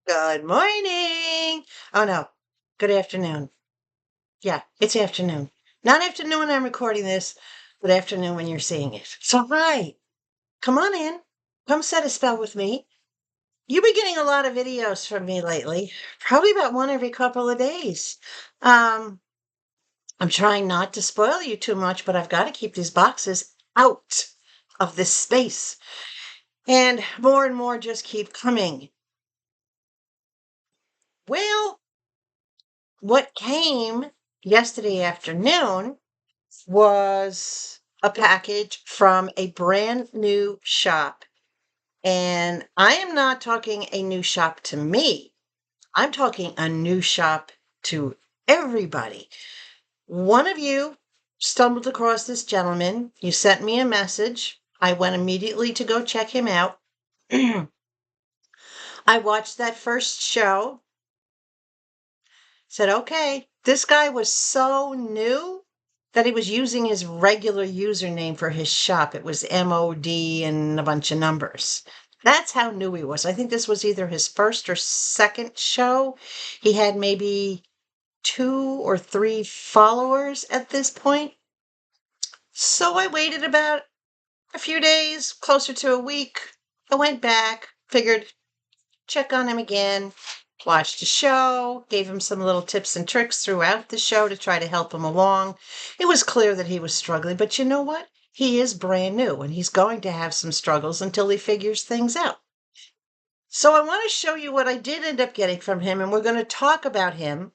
Good morning. Oh no, good afternoon. Yeah, it's afternoon. Not afternoon when I'm recording this, but afternoon when you're seeing it. So hi, come on in. Come set a spell with me. You've been getting a lot of videos from me lately, probably about one every couple of days. Um, I'm trying not to spoil you too much, but I've got to keep these boxes out of this space. And more just keep coming. Well, what came yesterday afternoon was a package from a brand new shop. And I am not talking a new shop to me. I'm talking a new shop to everybody. One of you stumbled across this gentleman. You sent me a message. I went immediately to go check him out. I watched that first show. Said, okay, this guy was so new that he was using his regular username for his shop. It was MOD and a bunch of numbers. That's how new he was. I think this was either his first or second show. He had maybe 2 or 3 followers at this point. So I waited about a few days, closer to a week. I went back, figured check on him again, watched the show, gave him some little tips and tricks throughout the show to try to help him along. It was clear that he was struggling, but you know what? He is brand new and he's going to have some struggles until he figures things out. So I want to show you what I did end up getting from him, and we're going to talk about him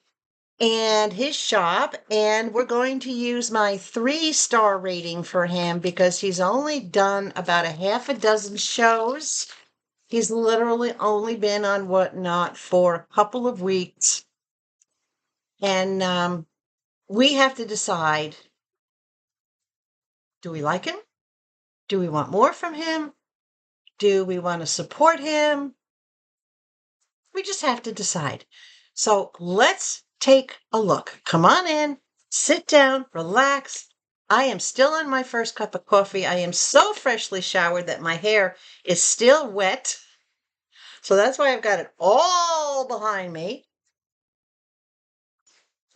and his shop, and we're going to use my 3-star rating for him because he's only done about a half a dozen shows. He's literally only been on Whatnot for a couple of weeks. And we have to decide, do we like him? Do we want more from him? Do we want to support him? We just have to decide. So let's take a look. Come on in, sit down, relax. I am still on my first cup of coffee. I am so freshly showered that my hair is still wet. So that's why I've got it all behind me.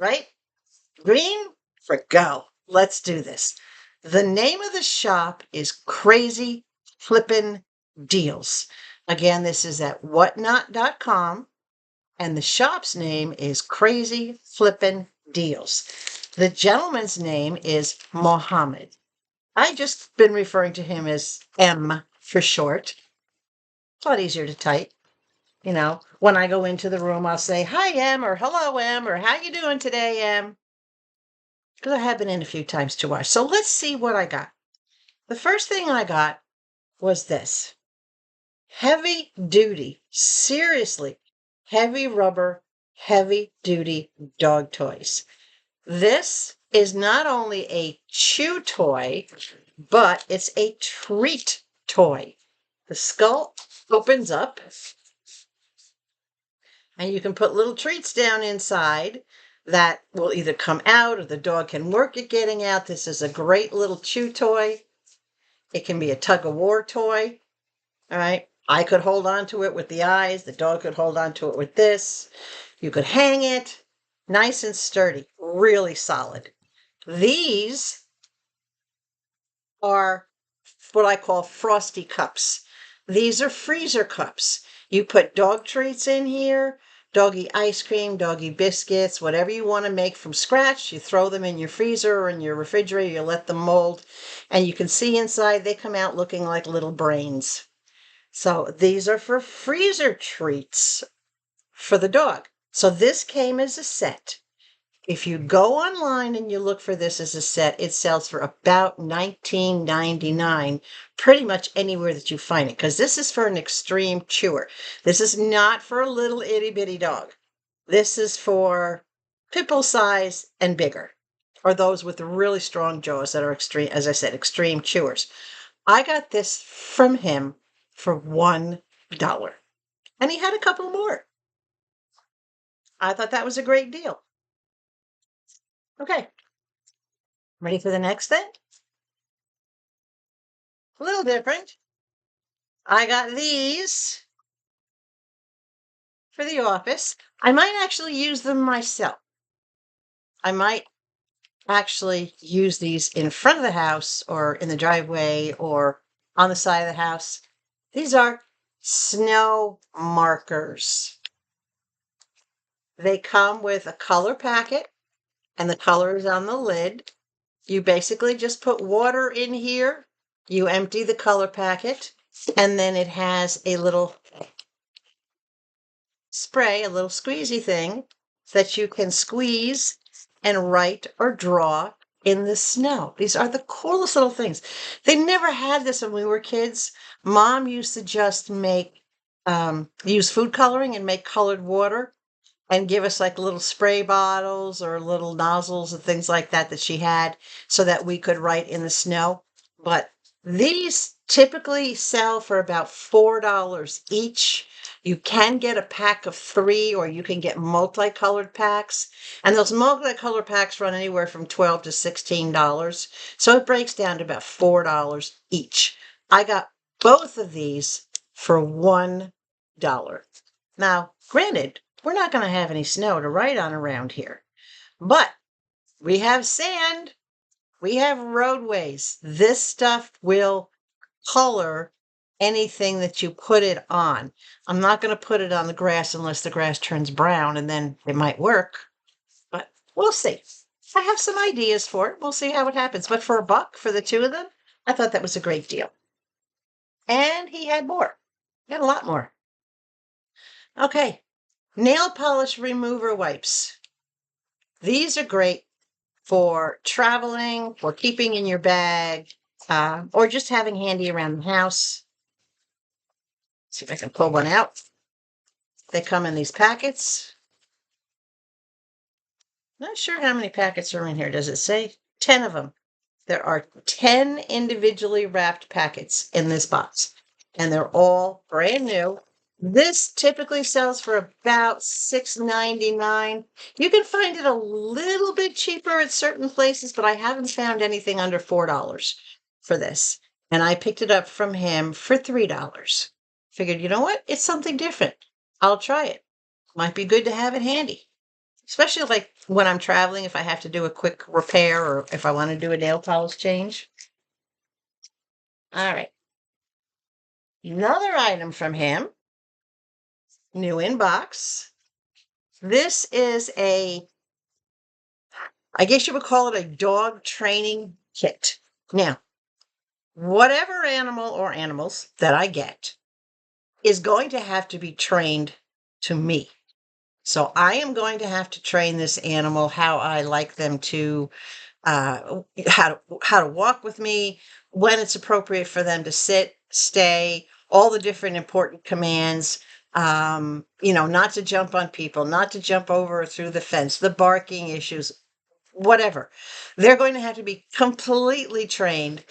Right? Green for go. Let's do this. The name of the shop is Crazy Flippin' Deals. Again, this is at whatnot.com, and the shop's name is Crazy Flippin' Deals. The gentleman's name is Mohammed. I just been referring to him as M for short. It's a lot easier to type. You know, when I go into the room, I'll say, hi, M, or hello, M, or how you doing today, M? Because I have been in a few times to watch. So let's see what I got. The first thing I got was this. Heavy duty, seriously, heavy rubber, heavy duty dog toys. This is not only a chew toy, but it's a treat toy. The skull opens up, and you can put little treats down inside that will either come out or the dog can work at getting out. This is a great little chew toy. It can be a tug of war toy. All right. I could hold on to it with the eyes. The dog could hold on to it with this. You could hang it. Nice and sturdy. Really solid. These are what I call frosty cups. These are freezer cups. You put dog treats in here, doggy ice cream, doggy biscuits, whatever you want to make from scratch. You throw them in your freezer or in your refrigerator, you let them mold, and you can see inside they come out looking like little brains. So these are for freezer treats for the dog. So this came as a set. If you go online and you look for this as a set, it sells for about $19.99, pretty much anywhere that you find it, because this is for an extreme chewer. This is not for a little itty bitty dog. This is for pit bull size and bigger, or those with really strong jaws that are extreme, as I said, extreme chewers. I got this from him for $1, and he had a couple more. I thought that was a great deal. Okay, ready for the next thing? A little different. I got these for the office. I might actually use them myself. I might actually use these in front of the house or in the driveway or on the side of the house. These are snow markers. They come with a color packet and the color is on the lid. You basically just put water in here, you empty the color packet, and then it has a little spray, a little squeezy thing that you can squeeze and write or draw in the snow. These are the coolest little things. They never had this when we were kids. Mom used to just make, use food coloring and make colored water and give us like little spray bottles or little nozzles and things like that that she had so that we could write in the snow. But these typically sell for about $4 each. You can get a pack of 3 or you can get multicolored packs. And those multicolored packs run anywhere from $12 to $16. So it breaks down to about $4 each. I got both of these for $1. Now, granted, we're not going to have any snow to write on around here, but we have sand, we have roadways. This stuff will color anything that you put it on. I'm not going to put it on the grass unless the grass turns brown, and then it might work, but we'll see. I have some ideas for it. We'll see how it happens. But for $1 for the 2 of them, I thought that was a great deal. And he had more. He had a lot more. Okay. Nail polish remover wipes. These are great for traveling, for keeping in your bag, or just having handy around the house. See if I can pull one out. They come in these packets. Not sure how many packets are in here. Does it say? 10 of them. There are 10 individually wrapped packets in this box, and they're all brand new. This typically sells for about $6.99. You can find it a little bit cheaper at certain places, but I haven't found anything under $4 for this. And I picked it up from him for $3. Figured, you know what? It's something different. I'll try it. Might be good to have it handy. Especially like when I'm traveling, if I have to do a quick repair or if I want to do a nail polish change. All right. Another item from him. New inbox. This is I guess you would call it a dog training kit. Now, whatever animal or animals that I get is going to have to be trained to me. So I am going to have to train this animal how I like them to, how to walk with me, when it's appropriate for them to sit, stay, all the different important commands. Not to jump on people, not to jump over or through the fence, the barking issues, whatever. They're going to have to be completely trained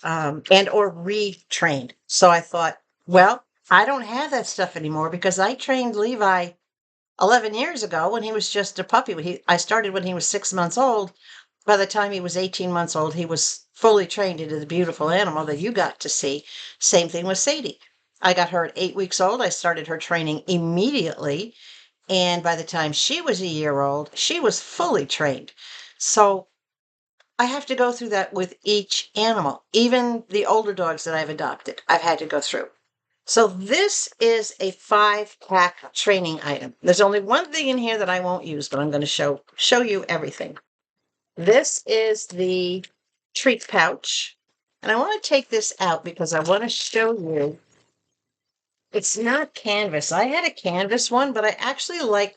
and or retrained. So I thought, well, I don't have that stuff anymore because I trained Levi 11 years ago when he was just a puppy. I started when he was 6 months old. By the time he was 18 months old, he was fully trained into the beautiful animal that you got to see. Same thing with Sadie. I got her at 8 weeks old. I started her training immediately. And by the time she was a year old, she was fully trained. So I have to go through that with each animal. Even the older dogs that I've adopted, I've had to go through. So this is a 5-pack training item. There's only one thing in here that I won't use, but I'm going to show you everything. This is the treat pouch. And I want to take this out because I want to show you. It's not canvas. I had a canvas one, but I actually like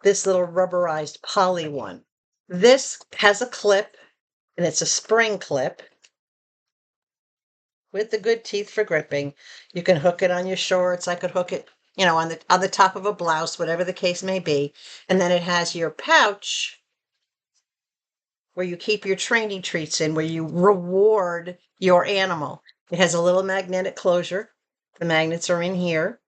this little rubberized poly one. This has a clip, and it's a spring clip with the good teeth for gripping. You can hook it on your shorts. I could hook it, on the top of a blouse, whatever the case may be. And then it has your pouch where you keep your training treats in, where you reward your animal. It has a little magnetic closure. The magnets are in here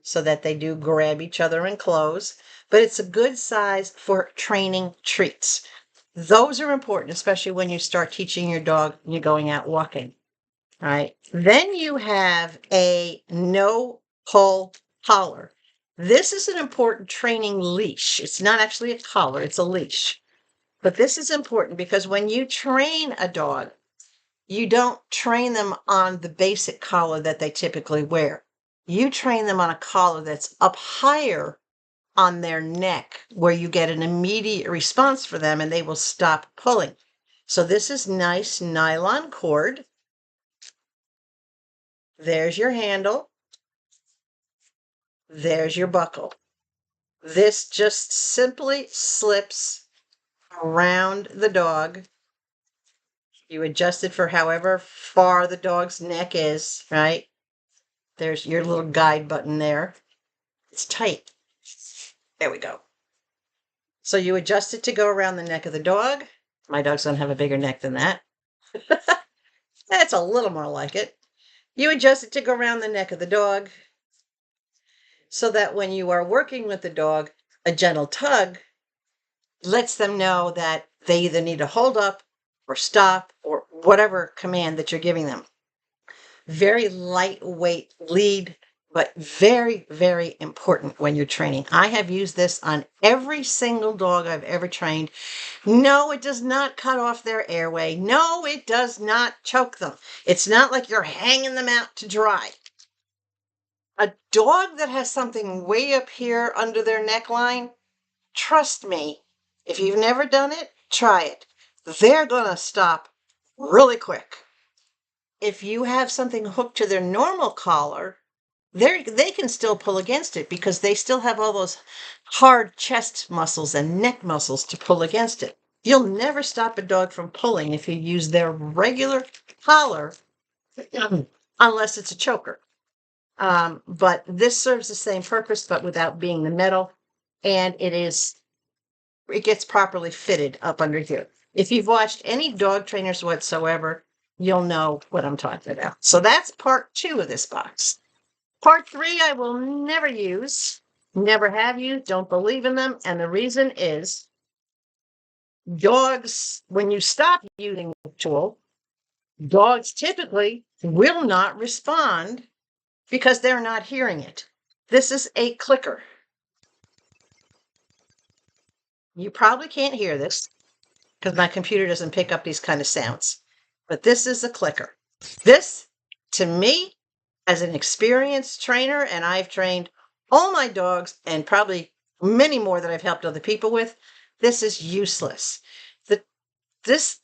so that they do grab each other and close, but it's a good size for training treats. Those are important, especially when you start teaching your dog and you're going out walking. All right. Then you have a no-pull collar. This is an important training leash. It's not actually a collar, it's a leash. But this is important because when you train a dog, you don't train them on the basic collar that they typically wear. You train them on a collar that's up higher on their neck where you get an immediate response for them and they will stop pulling. So this is nice nylon cord. There's your handle. There's your buckle. This just simply slips around the dog. You adjust it for however far the dog's neck is, right? There's your little guide button there. It's tight. There we go. So you adjust it to go around the neck of the dog. My dogs don't have a bigger neck than that. That's a little more like it. You adjust it to go around the neck of the dog so that when you are working with the dog, a gentle tug lets them know that they either need to hold up or stop or whatever command that you're giving them. Very lightweight lead, but very, very important when you're training. I have used this on every single dog I've ever trained. No, it does not cut off their airway. No, it does not choke them. It's not like you're hanging them out to dry. A dog that has something way up here under their neckline, trust me, if you've never done it, try it. They're going to stop really quick. If you have something hooked to their normal collar, they can still pull against it because they still have all those hard chest muscles and neck muscles to pull against it. You'll never stop a dog from pulling if you use their regular collar, unless it's a choker. But this serves the same purpose, but without being the metal, and it gets properly fitted up under here. If you've watched any dog trainers whatsoever, you'll know what I'm talking about. So that's part 2 of this box. Part 3, I will never use, never have used, don't believe in them. And the reason is dogs, when you stop using the tool, dogs typically will not respond because they're not hearing it. This is a clicker. You probably can't hear this because my computer doesn't pick up these kind of sounds. But this is a clicker. This, to me, as an experienced trainer, and I've trained all my dogs and probably many more that I've helped other people with, this is useless. This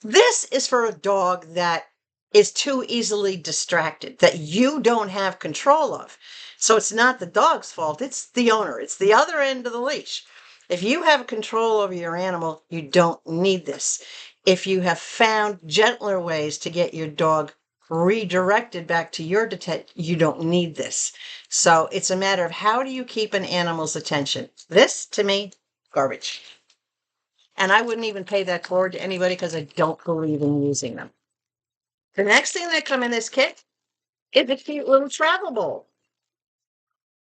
is for a dog that is too easily distracted, that you don't have control of. So it's not the dog's fault, it's the owner. It's the other end of the leash. If you have control over your animal, you don't need this. If you have found gentler ways to get your dog redirected back to your you don't need this. So it's a matter of how do you keep an animal's attention? This, to me, garbage. And I wouldn't even pay that forward to anybody because I don't believe in using them. The next thing that come in this kit is a cute little travel bowl.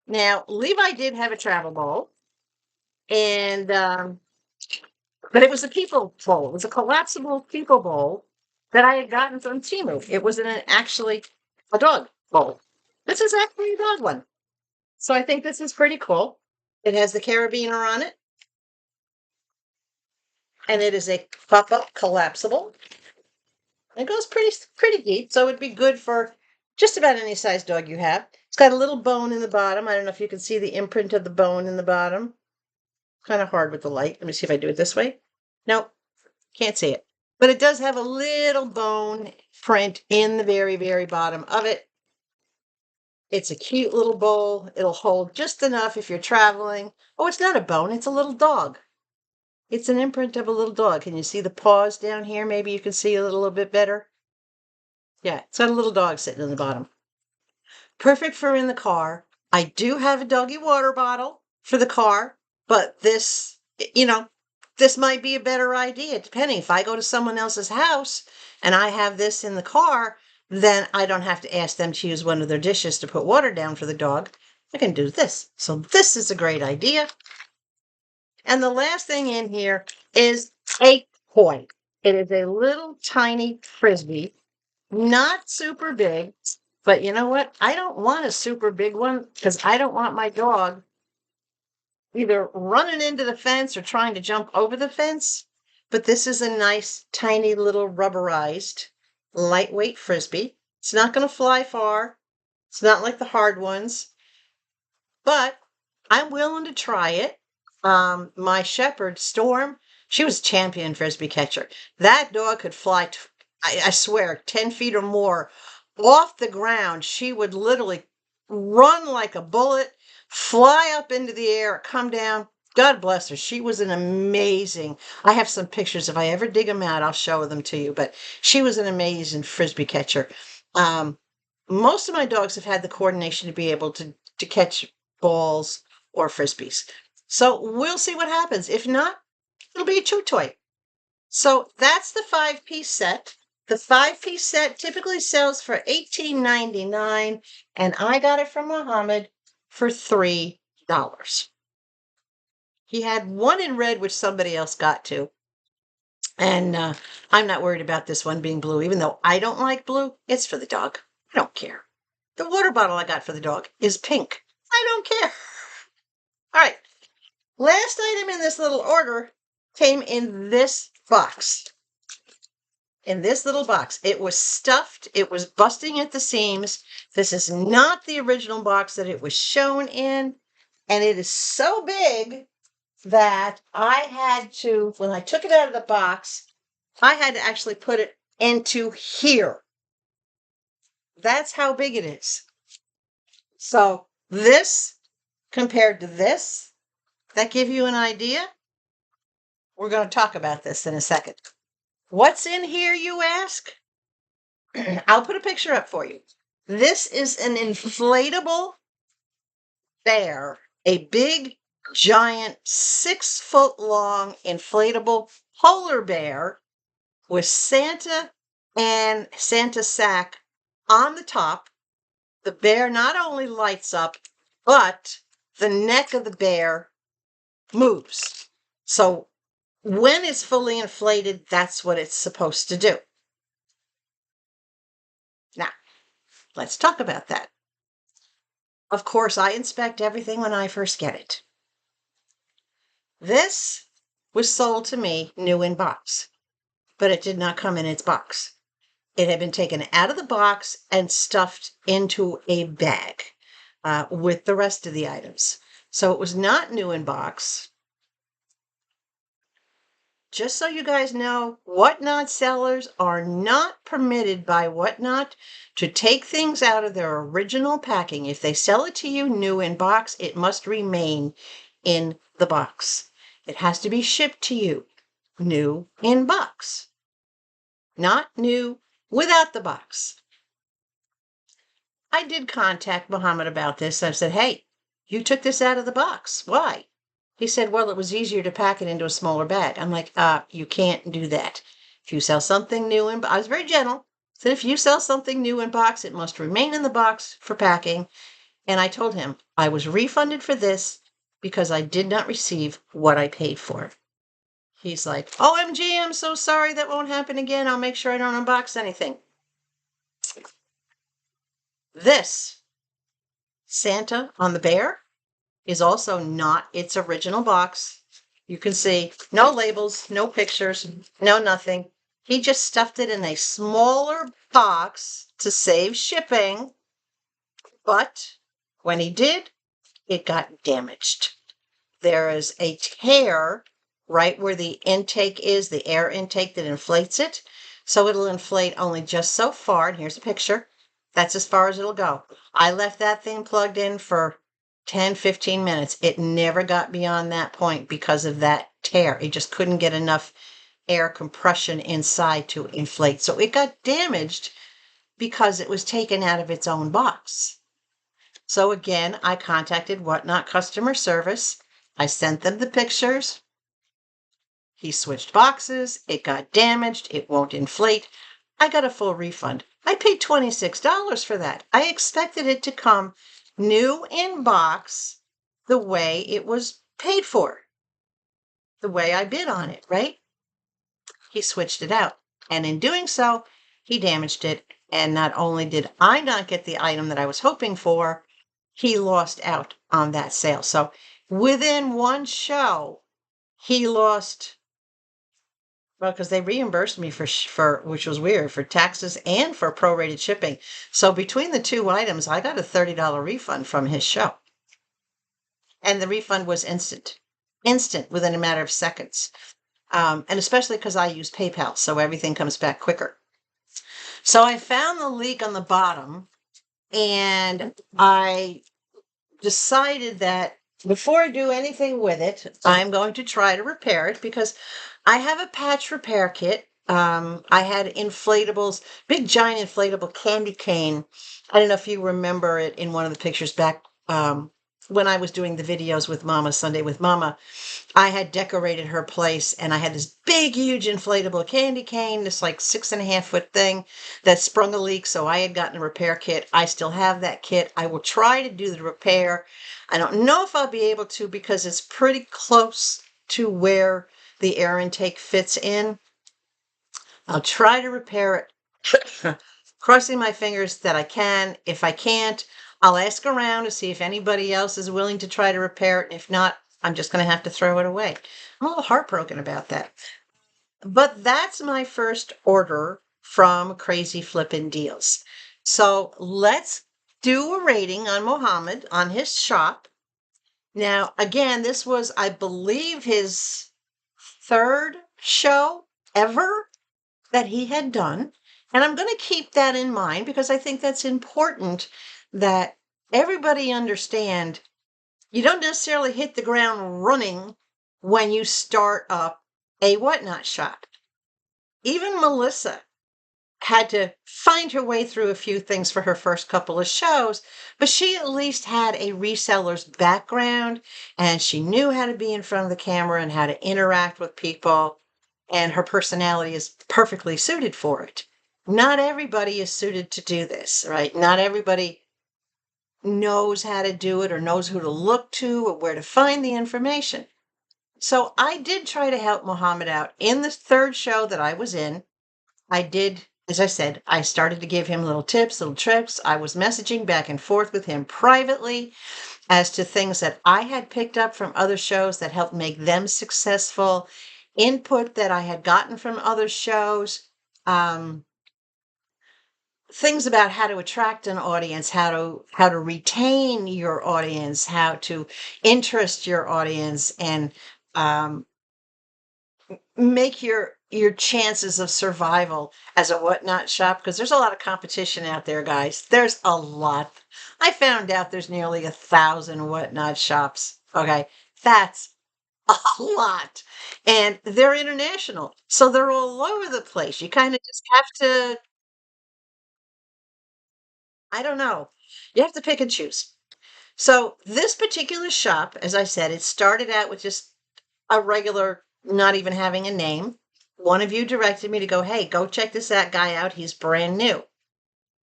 Now, Levi did have a travel bowl, and but it was a people bowl. It was a collapsible people bowl that I had gotten from Temu. It wasn't actually a dog bowl. This is actually a dog one. So I think this is pretty cool. It has the carabiner on it. And it is a pop-up collapsible. It goes pretty deep, so it'd be good for just about any size dog you have. It's got a little bone in the bottom. I don't know if you can see the imprint of the bone in the bottom. Kind of hard with the light. Let me see if I do it this way. Nope, can't see it. But it does have a little bone print in the very, very bottom of it. It's a cute little bowl. It'll hold just enough if you're traveling. Oh, it's not a bone. It's a little dog. It's an imprint of a little dog. Can you see the paws down here? Maybe you can see a little bit better. Yeah, it's got a little dog sitting in the bottom. Perfect for in the car. I do have a doggy water bottle for the car, but this, this might be a better idea, depending. If I go to someone else's house and I have this in the car, then I don't have to ask them to use one of their dishes to put water down for the dog. I can do this. So this is a great idea. And the last thing in here is a toy. It is a little tiny Frisbee, not super big, but you know what? I don't want a super big one because I don't want my dog either running into the fence or trying to jump over the fence. But this is a nice, tiny little rubberized, lightweight Frisbee. It's not going to fly far. It's not like the hard ones, but I'm willing to try it. My shepherd, Storm, she was champion Frisbee catcher. That dog could fly, I swear, 10 feet or more off the ground. She would literally run like a bullet, fly up into the air, come down. God bless her. She was an amazing, I have some pictures. If I ever dig them out, I'll show them to you. But she was an amazing Frisbee catcher. Most of my dogs have had the coordination to be able to catch balls or Frisbees. So we'll see what happens. If not, it'll be a chew toy. So that's the 5-piece set. The 5-piece set typically sells for $18.99, and I got it from Muhammad for $3. He had one in red, which somebody else got too. And I'm not worried about this one being blue, even though I don't like blue. It's for the dog. I don't care. The water bottle I got for the dog is pink. I don't care. All right. Last item in this little order came in this box. In this little box. It was stuffed. It was busting at the seams. This is not the original box that it was shown in. And it is so big that I had to, when I took it out of the box, I had to actually put it into here. That's how big it is. So this compared to this, that give you an idea? We're going to talk about this in a second. What's in here, you ask? I'll put a picture up for you. This is an inflatable bear, a big, giant, 6-foot-long inflatable polar bear with Santa and Santa sack on the top. The bear not only lights up, but the neck of the bear moves. So when it's fully inflated, that's what it's supposed to do. Now, let's talk about that. Of course, I inspect everything when I first get it. This was sold to me new in box, but it did not come in its box. It had been taken out of the box and stuffed into a bag with the rest of the items. So it was not new in box. Just so you guys know, Whatnot sellers are not permitted by Whatnot to take things out of their original packing. If they sell it to you new in box, it must remain in the box. It has to be shipped to you new in box, not new without the box. I did contact Muhammad about this. I said, hey, you took this out of the box. Why? He said, well, it was easier to pack it into a smaller bag. I'm like, you can't do that. If you sell something new in box, I was very gentle. Said, if you sell something new in box, it must remain in the box for packing. And I told him I was refunded for this because I did not receive what I paid for. He's like, OMG, I'm so sorry. That won't happen again. I'll make sure I don't unbox anything. This Santa on the bear is also not its original box. You can see no labels, no pictures, no nothing. He just stuffed it in a smaller box to save shipping. But when he did, it got damaged. There is a tear right where the intake is, the air intake that inflates it. So it'll inflate only just so far. And here's a picture. That's as far as it'll go. I left that thing plugged in for 10, 15 minutes. It never got beyond that point because of that tear. It just couldn't get enough air compression inside to inflate. So it got damaged because it was taken out of its own box. So again, I contacted Whatnot customer service. I sent them the pictures. He switched boxes. It got damaged. It won't inflate. I got a full refund. I paid $26 for that. I expected it to come new in box the way it was paid for, the way I bid on it, right? He switched it out. And in doing so, he damaged it. And not only did I not get the item that I was hoping for, he lost out on that sale. So Within one show, he lost, well, because they reimbursed me for which was weird, for taxes and for prorated shipping. So between the two items, I got a $30 refund from his show. And the refund was instant within a matter of seconds. And especially because I use PayPal, so everything comes back quicker. So I found the leak on the bottom, and I decided that before I do anything with it, I'm going to try to repair it, because I have a patch repair kit. I had inflatables, big giant inflatable candy cane. I don't know if you remember it in one of the pictures back when I was doing the videos with Mama, Sunday with Mama. I had decorated her place, and I had this big, huge inflatable candy cane, this like 6.5-foot thing that sprung a leak. So I had gotten a repair kit. I still have that kit. I will try to do the repair. I don't know if I'll be able to, because it's pretty close to where the air intake fits in. I'll try to repair it, crossing my fingers that I can. If I can't, I'll ask around to see if anybody else is willing to try to repair it. If not, I'm just going to have to throw it away. I'm a little heartbroken about that. But that's my first order from CrazzyFlippingDealzzzz. So let's do a rating on Mohammed, on his shop. Now, again, this was, I believe, his third show ever that he had done. And I'm going to keep that in mind, because I think that's important that everybody understand you don't necessarily hit the ground running when you start up a whatnot shop. Even Melissa had to find her way through a few things for her first couple of shows, but she at least had a reseller's background, and she knew how to be in front of the camera and how to interact with people, and her personality is perfectly suited for it. Not everybody is suited to do this, right? Not everybody knows how to do it, or knows who to look to, or where to find the information. So I did try to help Mohammed out in the third show that I was in. I did, as I said, I started to give him little tips, little tricks. I was messaging back and forth with him privately as to things that I had picked up from other shows that helped make them successful, input that I had gotten from other shows, things about how to attract an audience, how to retain your audience, how to interest your audience, and make your chances of survival as a whatnot shop, because there's a lot of competition out there, guys. There's a lot. I found out there's nearly 1,000 whatnot shops. Okay, that's a lot, and they're international, so they're all over the place. You kind of just have to, I don't know, you have to pick and choose. So this particular shop, as I said, it started out with just a regular, not even having a name. One of you directed me to go, hey, go check that guy out. He's brand new.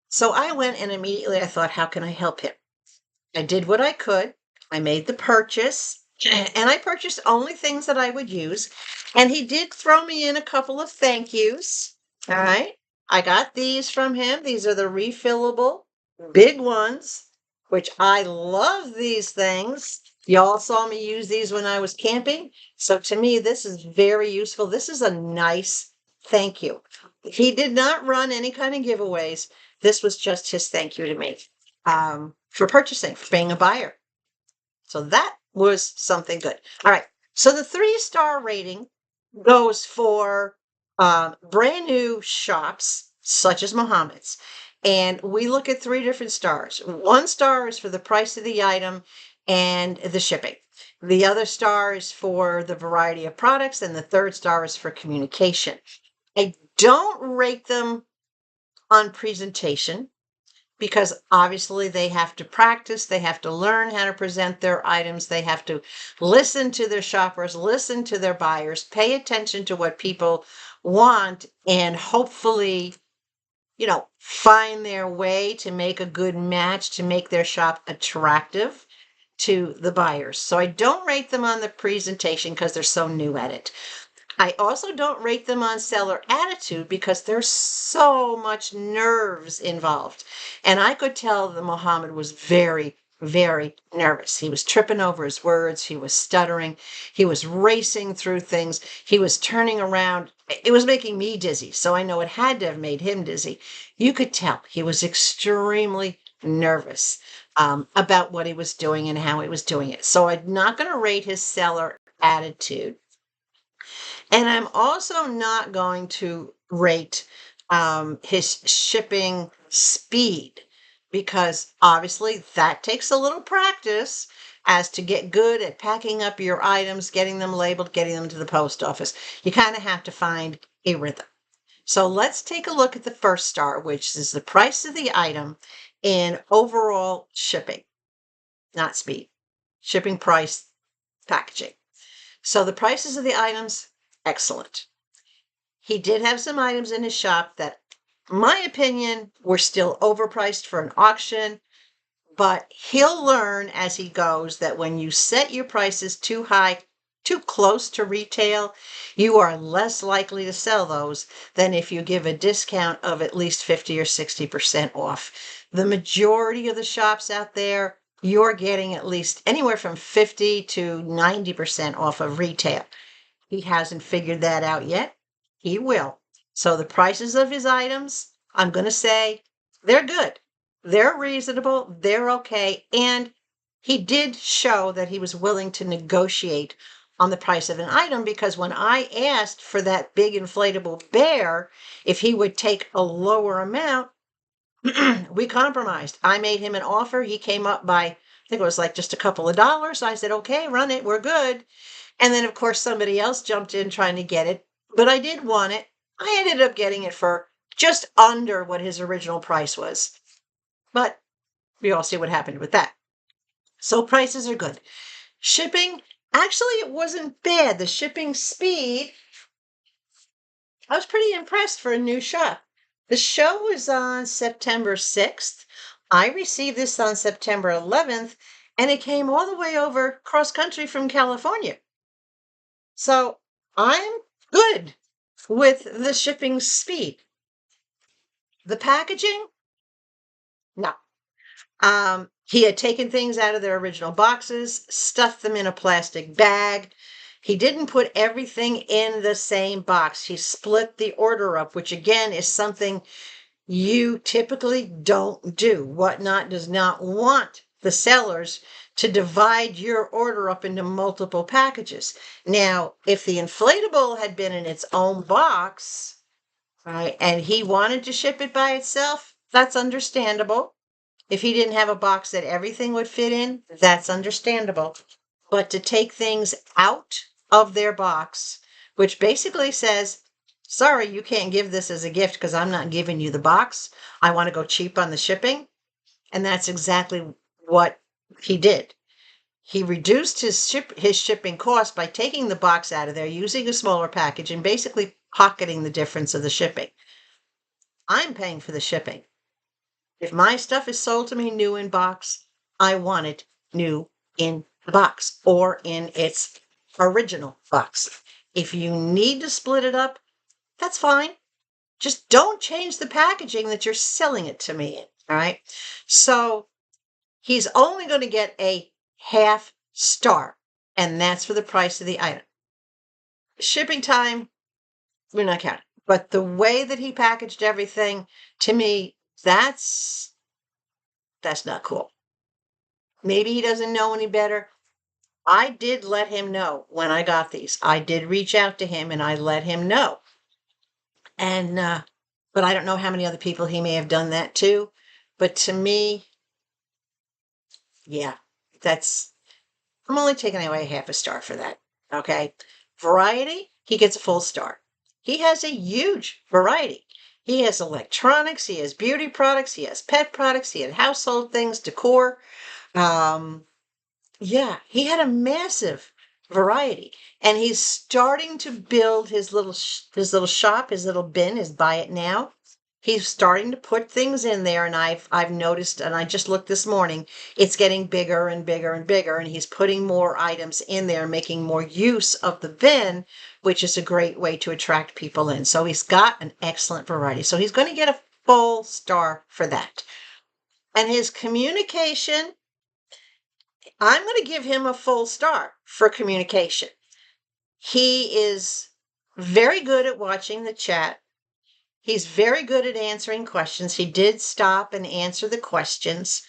So I went, and immediately I thought, how can I help him? I did what I could. I made the purchase, and I purchased only things that I would use. And he did throw me in a couple of thank yous. All right. I got these from him. These are the refillable big ones, which I love these things. Y'all saw me use these when I was camping. So to me, this is very useful. This is a nice thank you. He did not run any kind of giveaways. This was just his thank you to me for purchasing, for being a buyer. So that was something good. All right. So the 3-star rating goes for brand new shops such as Mohammed's. And we look at 3 different stars. 1 star is for the price of the item and the shipping. The other star is for the variety of products, and the 3rd star is for communication. I don't rate them on presentation, because obviously they have to practice, they have to learn how to present their items, they have to listen to their shoppers, listen to their buyers, pay attention to what people want, and hopefully, find their way to make a good match, to make their shop attractive to the buyers. So I don't rate them on the presentation because they're so new at it. I also don't rate them on seller attitude, because there's so much nerves involved. And I could tell that Mohammed was very, very nervous. He was tripping over his words. He was stuttering. He was racing through things. He was turning around. It was making me dizzy. So I know it had to have made him dizzy. You could tell he was extremely nervous about what he was doing and how he was doing it. So I'm not going to rate his seller attitude. And I'm also not going to rate his shipping speed, because obviously that takes a little practice as to get good at packing up your items, getting them labeled, getting them to the post office. You kind of have to find a rhythm. So let's take a look at the first star, which is the price of the item in overall shipping, not speed, shipping price, packaging. So the prices of the items, excellent. He did have some items in his shop that, in my opinion, were still overpriced for an auction, but he'll learn as he goes that when you set your prices too high, too close to retail, you are less likely to sell those than if you give a discount of at least 50 or 60% off. The majority of the shops out there, you're getting at least anywhere from 50 to 90% off of retail. He hasn't figured that out yet. He will. So the prices of his items, I'm going to say they're good. They're reasonable. They're okay. And he did show that he was willing to negotiate on the price of an item, because when I asked for that big inflatable bear, if he would take a lower amount, we compromised. I made him an offer. He came up by, I think it was like just a couple of dollars. I said, okay, run it. We're good. And then, of course, somebody else jumped in trying to get it, but I did want it. I ended up getting it for just under what his original price was. But we all see what happened with that. So prices are good. Shipping, actually, it wasn't bad. The shipping speed, I was pretty impressed for a new shop. The show was on September 6th. I received this on September 11th, and it came all the way over cross country from California. So I'm good with the shipping speed. The packaging, no. He had taken things out of their original boxes, stuffed them in a plastic bag. He didn't put everything in the same box. He split the order up, which again is something you typically don't do. Whatnot does not want the sellers to divide your order up into multiple packages. Now, if the inflatable had been in its own box, right, and he wanted to ship it by itself, that's understandable. If he didn't have a box that everything would fit in, that's understandable. But to take things out of their box, which basically says, sorry, you can't give this as a gift because I'm not giving you the box. I want to go cheap on the shipping. And that's exactly what he did. He reduced his shipping cost by taking the box out of there, using a smaller package, and basically pocketing the difference of the shipping. I'm paying for the shipping. If my stuff is sold to me new in box, I want it new in the box or in its original box. If you need to split it up, that's fine. Just don't change the packaging that you're selling it to me in, all right? So he's only going to get a half star, and that's for the price of the item. Shipping time, we're not counting. But the way that he packaged everything, to me, that's not cool. Maybe he doesn't know any better. I did let him know when I got these. I did reach out to him and I let him know. And, but I don't know how many other people he may have done that to. But to me, yeah, I'm only taking away half a star for that. Okay. Variety, he gets a full star. He has a huge variety. He has electronics, he has beauty products, he has pet products, he has household things, decor. Yeah, he had a massive variety, and he's starting to build his little shop, his little bin, his buy it now. He's starting to put things in there, and I've noticed, and I just looked this morning, it's getting bigger and bigger and bigger, and he's putting more items in there, making more use of the bin, which is a great way to attract people in. So he's got an excellent variety. So he's going to get a full star for that. And his communication, I'm going to give him a full star for communication. He is very good at watching the chat. He's very good at answering questions. He did stop and answer the questions.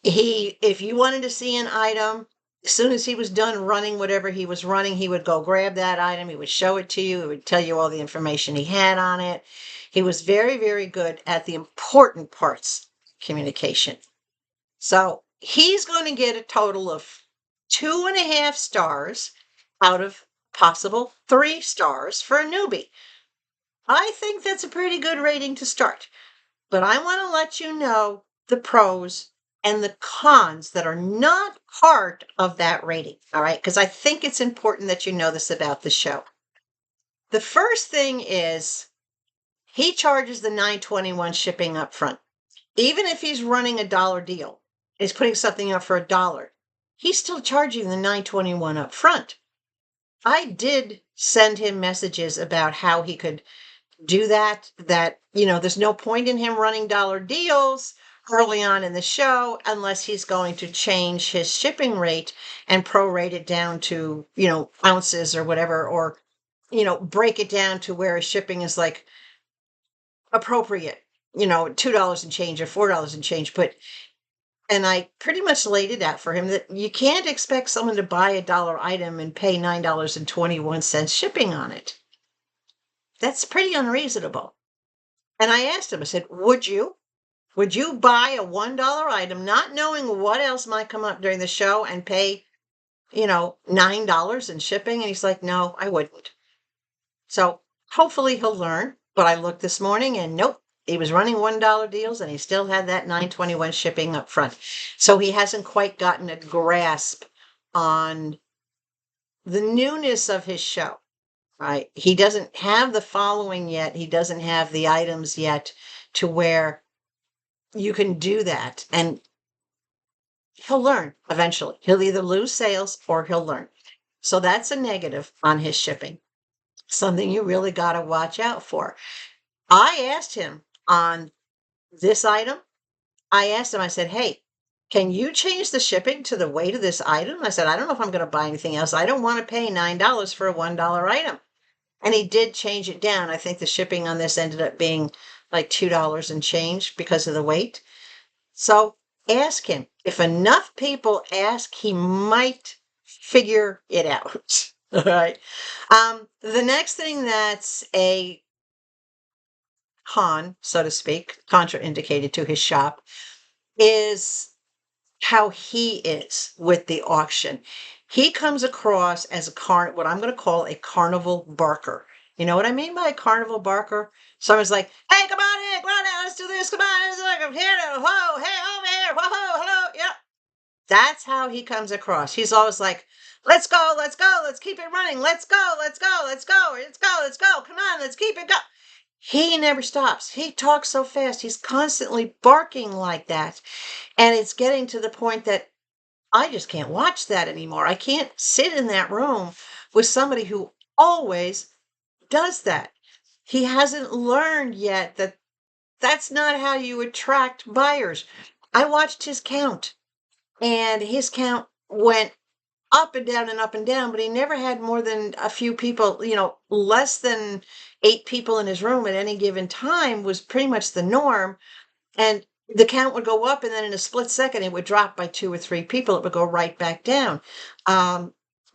If you wanted to see an item, as soon as he was done running whatever he was running, he would go grab that item. He would show it to you. He would tell you all the information he had on it. He was very, very good at the important parts of communication. So he's going to get a total of 2.5 stars out of possible 3 stars for a newbie. I think that's a pretty good rating to start. But I want to let you know the pros and the cons that are not part of that rating, all right? Because I think it's important that you know this about the show. The first thing is he charges the $9.21 shipping up front. Even if he's running a dollar deal, he's putting something up for $1, he's still charging the $9.21 up front. I did send him messages about how he could do that, there's no point in him running dollar deals early on in the show unless he's going to change his shipping rate and prorate it down to, ounces or whatever, or, break it down to where his shipping is like appropriate, $2 and change or $4 and change. And I pretty much laid it out for him that you can't expect someone to buy a $1 item and pay $9.21 shipping on it. That's pretty unreasonable. And I asked him, I said, would you buy a $1 item, not knowing what else might come up during the show and pay, $9 in shipping? And he's like, no, I wouldn't. So hopefully he'll learn. But I looked this morning and nope, he was running $1 deals and he still had that $9.21 shipping up front. So he hasn't quite gotten a grasp on the newness of his show. Right? He doesn't have the following yet. He doesn't have the items yet to where you can do that. And he'll learn eventually. He'll either lose sales or he'll learn. So that's a negative on his shipping. Something you really got to watch out for. I asked him on this item, I said, hey, can you change the shipping to the weight of this item? I said, I don't know if I'm going to buy anything else. I don't want to pay $9 for a $1 item. And he did change it down. I think the shipping on this ended up being like $2 and change because of the weight. So ask him. If enough people ask, he might figure it out. All right. The next thing that's a con, so to speak, contraindicated to his shop, is how he is with the auction. He comes across as what I'm going to call a carnival barker. You know what I mean by a carnival barker? Someone's like, hey, come on in, let's do this, come on, it's like, I'm here, whoa, hey, over here, whoa, hello, yeah. That's how he comes across. He's always like, let's go, let's keep it running, let's go, come on, let's keep it going. He never stops. He talks so fast. He's constantly barking like that. And it's getting to the point that I just can't watch that anymore. I can't sit in that room with somebody who always does that. He hasn't learned yet that that's not how you attract buyers. I watched his count, and his count went up and down and up and down, but he never had more than a few people, less than 8 people in his room at any given time was pretty much the norm. And the count would go up, and then in a split second, it would drop by 2 or 3 people. It would go right back down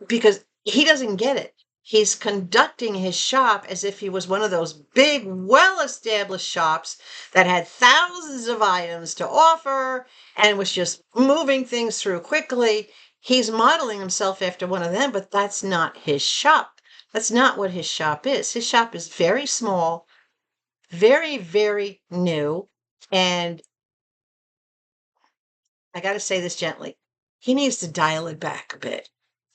because he doesn't get it. He's conducting his shop as if he was one of those big, well-established shops that had thousands of items to offer and was just moving things through quickly. He's modeling himself after one of them, but that's not his shop. That's not what his shop is. His shop is very small, very, very new, and I got to say this gently. He needs to dial it back a bit.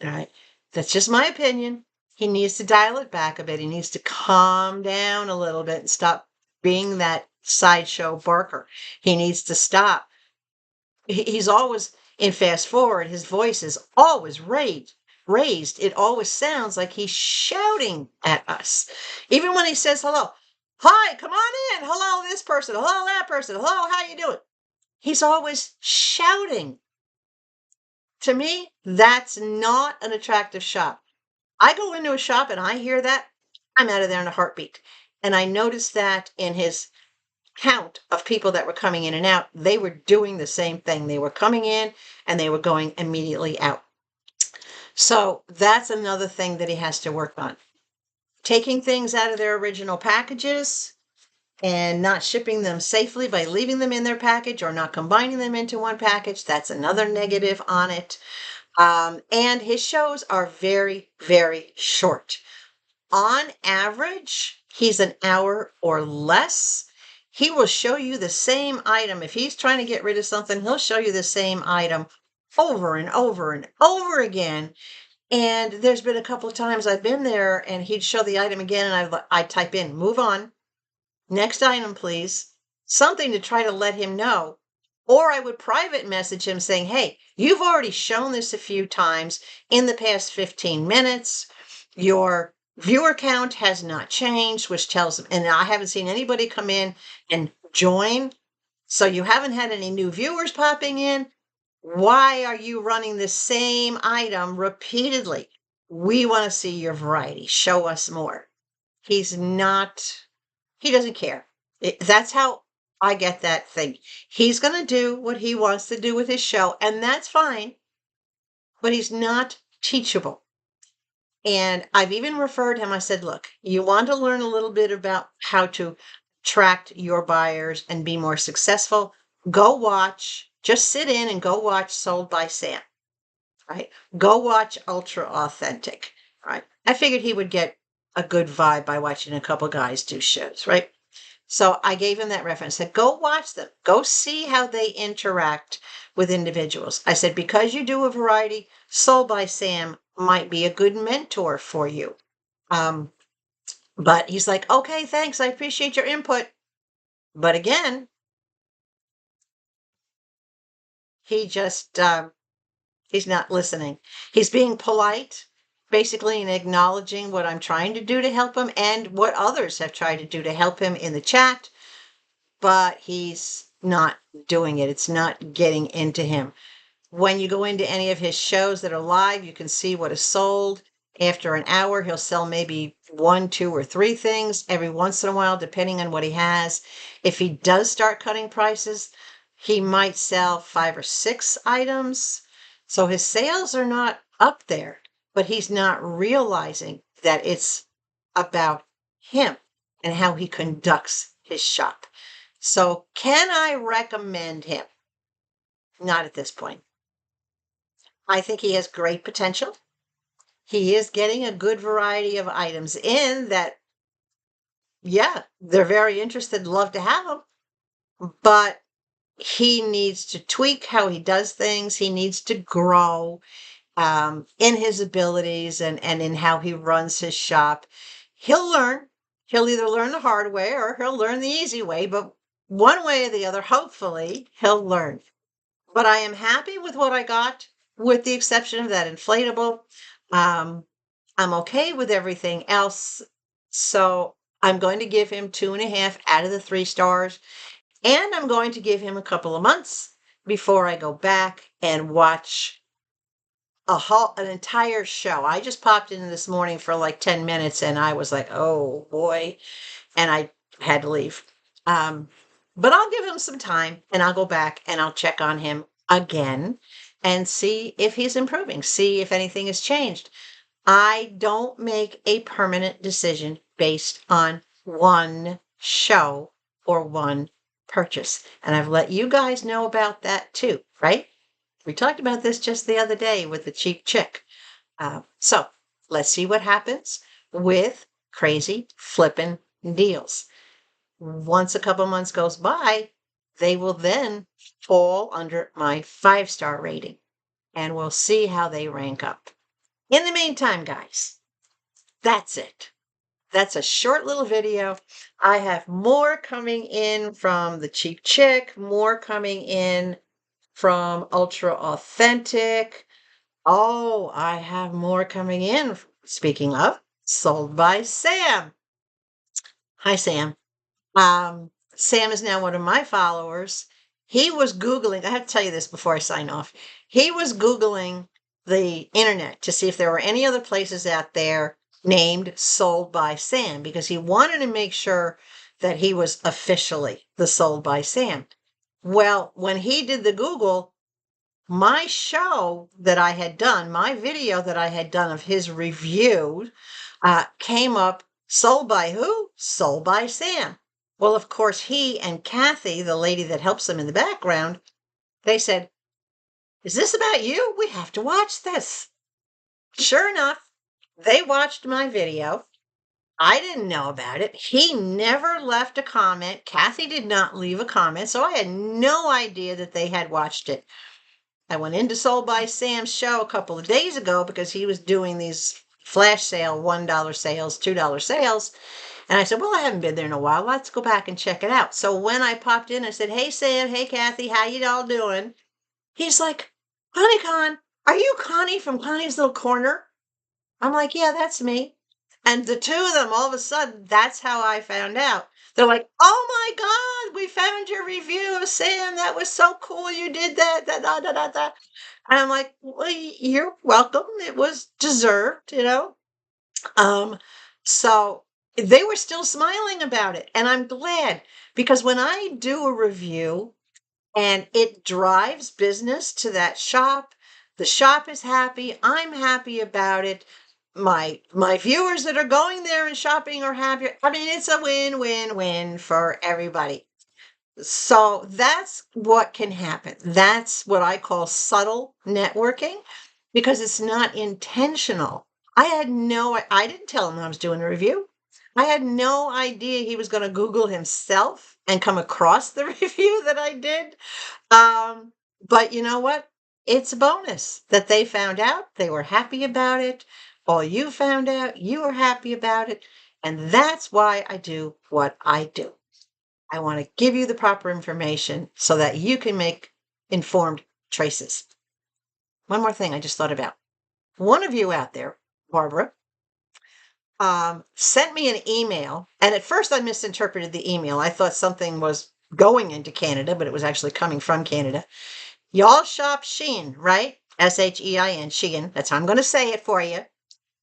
All right. That's just my opinion. He needs to dial it back a bit. He needs to calm down a little bit and stop being that sideshow barker. He needs to stop. He's always in fast forward. His voice is always raised. It always sounds like he's shouting at us. Even when he says hello. Hi, come on in. Hello, this person. Hello, that person. Hello, how you doing? He's always shouting. To me, that's not an attractive shop. I go into a shop and I hear that, I'm out of there in a heartbeat. And I noticed that in his count of people that were coming in and out, they were doing the same thing. They were coming in and they were going immediately out. So that's another thing that he has to work on. Taking things out of their original packages and not shipping them safely by leaving them in their package or not combining them into one package. That's another negative on it. And his shows are very, very short. On average, he's an hour or less. He will show you the same item. If he's trying to get rid of something, he'll show you the same item over and over and over again. And there's been a couple of times I've been there and he'd show the item again and I'd type in, move on, next item, please. Something to try to let him know. Or I would private message him saying, hey, you've already shown this a few times in the past 15 minutes. Your viewer count has not changed, which tells him, and I haven't seen anybody come in and join. So you haven't had any new viewers popping in. Why are you running the same item repeatedly? We want to see your variety. Show us more. He doesn't care. That's how I get that thing. He's going to do what he wants to do with his show, and that's fine, but he's not teachable. And I've even referred him, I said, look, you want to learn a little bit about how to attract your buyers and be more successful, go watch, just sit in and go watch SoldBySam, right? Go watch UltraAuthentic, right? I figured he would get a good vibe by watching a couple guys do shows, right? So I gave him that reference, said, go watch them, go see how they interact with individuals. I said, because you do a variety, SoldBySam might be a good mentor for you. But he's like, okay, thanks. I appreciate your input. But again, he just, he's not listening. He's being polite, basically, and acknowledging what I'm trying to do to help him and what others have tried to do to help him in the chat. But he's not doing it. It's not getting into him. When you go into any of his shows that are live, you can see what is sold. After an hour, he'll sell maybe 1, 2, or 3 things every once in a while, depending on what he has. If he does start cutting prices, he might sell 5 or 6 items. So his sales are not up there, but he's not realizing that it's about him and how he conducts his shop. So can I recommend him? Not at this point. I think he has great potential. He is getting a good variety of items in that, yeah, they're very interested, love to have them, but he needs to tweak how he does things. He needs to grow in his abilities and in how he runs his shop. He'll learn. He'll either learn the hard way or he'll learn the easy way, but one way or the other, hopefully, he'll learn. But I am happy with what I got, with the exception of that inflatable. I'm okay with everything else. So I'm going to give him 2.5 out of the 3 stars. And I'm going to give him a couple of months before I go back and watch an entire show. I just popped in this morning for like 10 minutes and I was like, oh boy. And I had to leave. But I'll give him some time and I'll go back and I'll check on him again and see if he's improving, see if anything has changed. I don't make a permanent decision based on one show or one purchase. And I've let you guys know about that too, right? We talked about this just the other day with TheCheapChick. So let's see what happens with Crazy Flippin' Deals. Once a couple months goes by, they will then fall under my 5-star rating and we'll see how they rank up. In the meantime, guys, that's it. That's a short little video. I have more coming in from TheCheapChick, more coming in from UltraAuthentic. Oh, I have more coming in. Speaking of, SoldBySam. Hi, Sam. Sam is now one of my followers, he was Googling, I have to tell you this before I sign off. He was Googling the internet to see if there were any other places out there named Sold by Sam because he wanted to make sure that he was officially the Sold by Sam. Well, when he did the Google, my show that I had done, my video that I had done of his review, came up sold by who? Sold by Sam. Well, of course, he and Kathy, the lady that helps him in the background, they said, "Is this about you? We have to watch this." Sure enough, they watched my video. I didn't know about it. He never left a comment. Kathy did not leave a comment, so I had no idea that they had watched it. I went into Sold by Sam's show a couple of days ago because he was doing these flash sale, $1 sales, $2 sales. And I said, well, I haven't been there in a while. Let's go back and check it out. So when I popped in, I said, hey, Sam, hey, Kathy, how you all doing? He's like, Honey Con, are you Connie from Connie's Little Corner? I'm like, yeah, that's me. And the two of them, all of a sudden, that's how I found out. They're like, oh my God, we found your review of Sam. That was so cool. You did that. And I'm like, well, you're welcome. It was deserved, you know? So they were still smiling about it. And I'm glad because when I do a review and it drives business to that shop, the shop is happy. I'm happy about it. My viewers that are going there and shopping are happy. I mean, it's a win-win-win for everybody. So that's what can happen. That's what I call subtle networking because it's not intentional. I didn't tell him I was doing a review. I had no idea he was going to Google himself and come across the review that I did. But you know what? It's a bonus that they found out. They were happy about it. All you found out, you were happy about it. And that's why I do what I do. I want to give you the proper information so that you can make informed choices. One more thing I just thought about. One of you out there, Barbara, sent me an email. And at first I misinterpreted the email. I thought something was going into Canada, but it was actually coming from Canada. Y'all shop Shein, right? Shein, Shein. That's how I'm going to say it for you.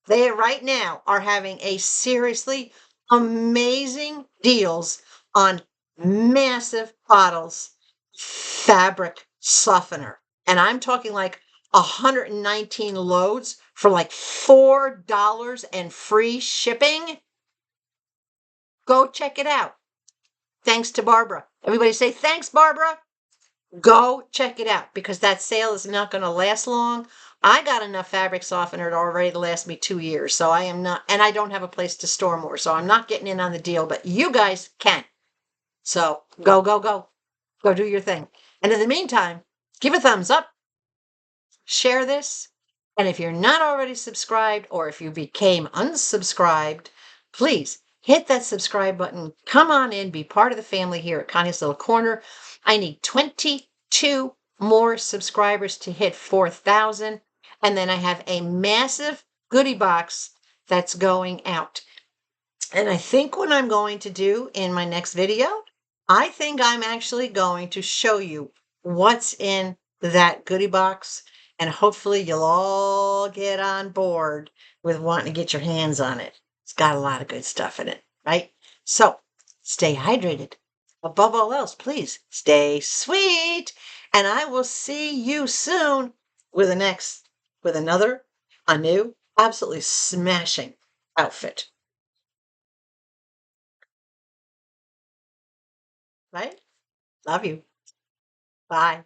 They right now are having a seriously amazing deals on massive bottles fabric softener. And I'm talking like 119 loads for like $4 and free shipping. Go check it out. Thanks to Barbara. Everybody say, thanks, Barbara. Go check it out because that sale is not going to last long. I got enough fabric softener already to last me 2 years. So I am not, and I don't have a place to store more. So I'm not getting in on the deal, but you guys can. So go do your thing. And in the meantime, give a thumbs up, share this. And if you're not already subscribed or if you became unsubscribed, please hit that subscribe button. Come on in, be part of the family here at Connie's Little Corner. I need 22 more subscribers to hit 4,000. And then I have a massive goodie box that's going out. And I think what I'm going to do in my next video, I think I'm actually going to show you what's in that goodie box. And hopefully you'll all get on board with wanting to get your hands on it. It's got a lot of good stuff in it, right? So stay hydrated. Above all else, please stay sweet. And I will see you soon with a new, absolutely smashing outfit. Right? Love you. Bye.